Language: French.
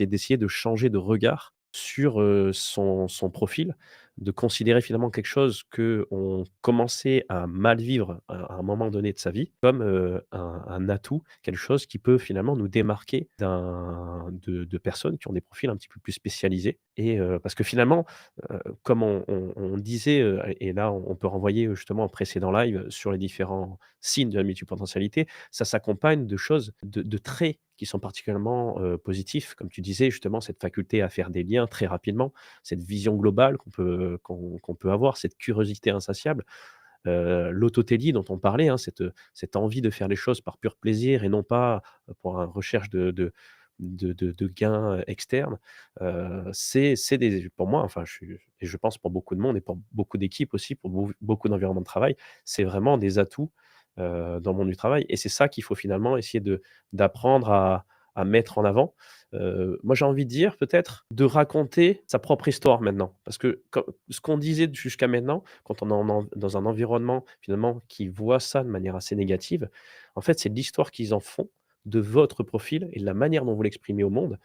c'est d'essayer de changer de regard sur, son profil, de considérer finalement quelque chose qu'on commençait à mal vivre à un moment donné de sa vie comme, un atout, quelque chose qui peut finalement nous démarquer de personnes qui ont des profils un petit peu plus spécialisés parce que finalement, comme on disait, et là on peut renvoyer, justement au précédent live sur les différents signes de la multipotentialité, ça s'accompagne de choses, de traits qui sont particulièrement, positifs. Comme tu disais justement, cette faculté à faire des liens très rapidement, cette vision globale qu'on peut avoir, cette curiosité insatiable, l'autotélie dont on parlait, hein, cette envie de faire les choses par pur plaisir et non pas, pour un recherche de gains, externes. C'est des pour moi, enfin, et je pense pour beaucoup de monde et pour beaucoup d'équipes aussi, pour beaucoup d'environnements de travail, c'est vraiment des atouts, dans le monde du travail et c'est ça qu'il faut finalement essayer d'apprendre à mettre en avant. Moi, j'ai envie de dire peut-être de raconter sa propre histoire maintenant. Parce que ce qu'on disait jusqu'à maintenant, quand on est dans un environnement finalement qui voit ça de manière assez négative, en fait, c'est l'histoire qu'ils en font de votre profil et de la manière dont vous l'exprimez au monde